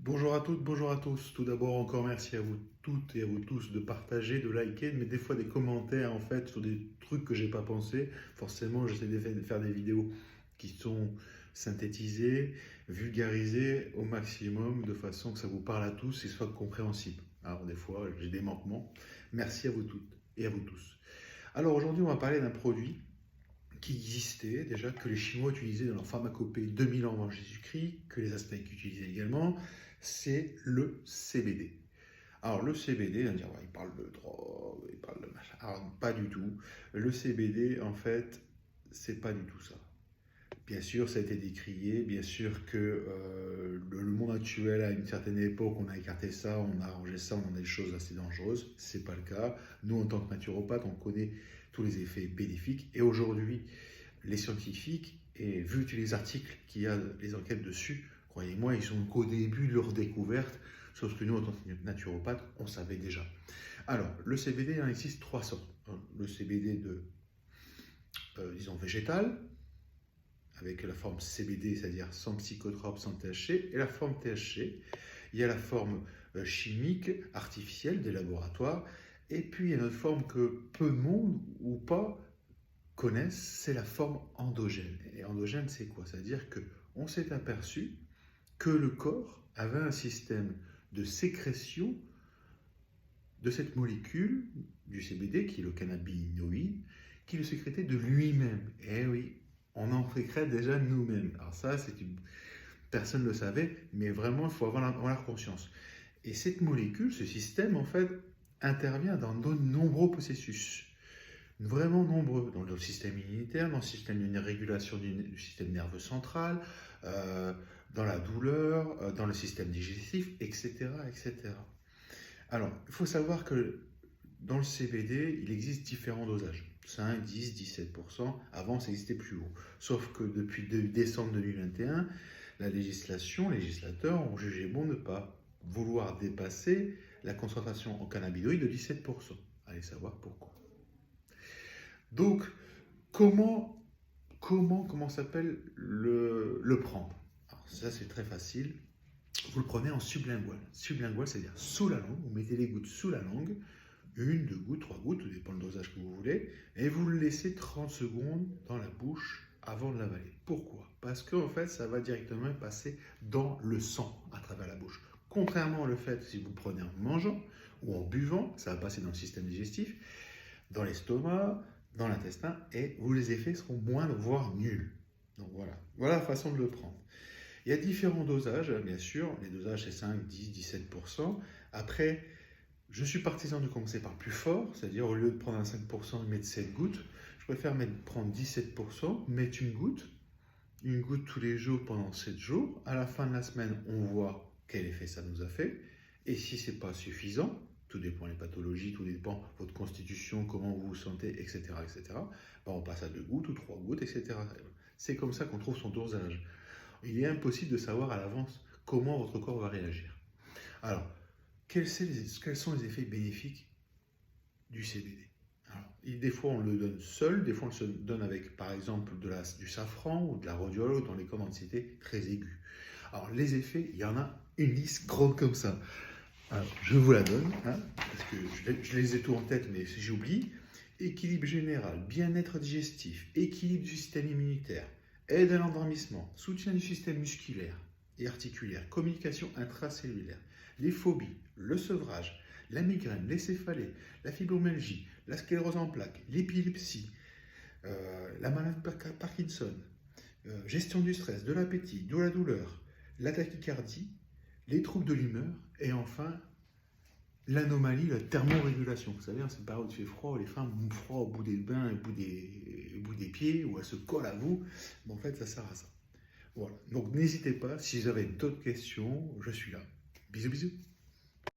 Bonjour à toutes, bonjour à tous. Tout d'abord, encore merci à vous toutes et à vous tous de partager, de liker, mais des fois des commentaires en fait sur des trucs que j'ai pas pensé. Forcément, j'essaie de faire des vidéos qui sont synthétisées, vulgarisées au maximum de façon que ça vous parle à tous et soit compréhensible. Alors des fois, j'ai des manquements. Merci à vous toutes et à vous tous. Alors aujourd'hui, on va parler d'un produit qui existait déjà, que les Chinois utilisaient dans leur pharmacopée 2000 ans avant Jésus-Christ, que les Aztèques utilisaient également, c'est le CBD. Alors le CBD, on va dire, ouais, il parle de drogue, il parle de machin. Alors pas du tout. Le CBD, en fait, c'est pas du tout ça. Bien sûr, ça a été décrié, bien sûr que le monde actuel, à une certaine époque, on a écarté ça, on a arrangé ça, on a des choses assez dangereuses. C'est pas le cas. Nous, en tant que naturopathes, on connaît tous les effets bénéfiques. Et aujourd'hui, les scientifiques, et vu tous les articles qu'il y a, les enquêtes dessus, croyez-moi, ils sont qu'au début de leur découverte, sauf que nous, en tant que naturopathes, on savait déjà. Alors, le CBD, il en existe trois sortes. Le CBD disons, végétal, avec la forme CBD, c'est-à-dire sans psychotrope, sans THC, et la forme THC. Il y a la forme chimique, artificielle des laboratoires, et puis il y a une autre forme que peu de monde ou pas connaissent, c'est la forme endogène. Et endogène, c'est quoi? C'est-à-dire qu'on s'est aperçu que le corps avait un système de sécrétion de cette molécule du CBD, qui est le cannabinoïde, qui le sécrétait de lui-même. Et oui, on en sécrète déjà nous-mêmes. Alors ça, personne ne le savait, mais vraiment, il faut avoir la conscience. Et cette molécule, ce système, en fait, intervient dans de nombreux processus, vraiment nombreux, dans le système immunitaire, dans le système de régulation du système nerveux central, dans la douleur, dans le système digestif, etc., etc. Alors, il faut savoir que dans le CBD, il existe différents dosages. 5, 10, 17%. Avant, ça existait plus haut. Sauf que depuis décembre 2021, les législateurs ont jugé bon de ne pas vouloir dépasser la concentration en cannabinoïdes de 17%. Allez savoir pourquoi. Donc, comment s'appelle le prendre? Alors, ça, c'est très facile. Vous le prenez en sublingual. Sublingual, c'est-à-dire sous la langue. Vous mettez les gouttes sous la langue. Une, deux gouttes, trois gouttes, tout dépend du dosage que vous voulez. Et vous le laissez 30 secondes dans la bouche avant de l'avaler. Pourquoi? Parce qu'en fait, ça va directement passer dans le sang à travers la bouche. Contrairement au fait, si vous prenez en mangeant ou en buvant, ça va passer dans le système digestif, dans l'estomac, dans l'intestin, et les effets seront moindres, voire nuls. Donc voilà la façon de le prendre. Il y a différents dosages, bien sûr. Les dosages, c'est 5, 10, 17%. Après, je suis partisan de commencer par plus fort, c'est-à-dire au lieu de prendre un 5%, de mettre 7 gouttes, je préfère prendre 17%, mettre une goutte tous les jours pendant 7 jours. À la fin de la semaine, on voit quel effet ça nous a fait. Et si ce n'est pas suffisant, tout dépend des pathologies, tout dépend de votre constitution, comment vous vous sentez, etc., etc., ben on passe à 2 gouttes ou 3 gouttes, etc. C'est comme ça qu'on trouve son dosage. Il est impossible de savoir à l'avance comment votre corps va réagir. Alors, quels sont les effets bénéfiques du CBD? Alors, des fois, on le donne seul, des fois, on se donne avec, par exemple, du safran ou de la rhodiole dans les cas d'anxiété très aigus. Alors, les effets, il y en a une liste grande comme ça. Alors, je vous la donne, hein, parce que je les ai tous en tête, mais j'oublie. Équilibre général, bien-être digestif, équilibre du système immunitaire, aide à l'endormissement, soutien du système musculaire et articulaire, communication intracellulaire, les phobies, le sevrage, la migraine, les céphalées, la fibromyalgie, la sclérose en plaques, l'épilepsie, la maladie de Parkinson, gestion du stress, de l'appétit, de la douleur, la tachycardie, les troubles de l'humeur et enfin l'anomalie, la thermorégulation. Vous savez, en cette période où il fait froid, les femmes ont froid au bout des bains, au bout des pieds, ou elles se collent à vous. Mais en fait, ça sert à ça. Voilà. Donc n'hésitez pas, si vous avez d'autres questions, je suis là. Bisous, bisous.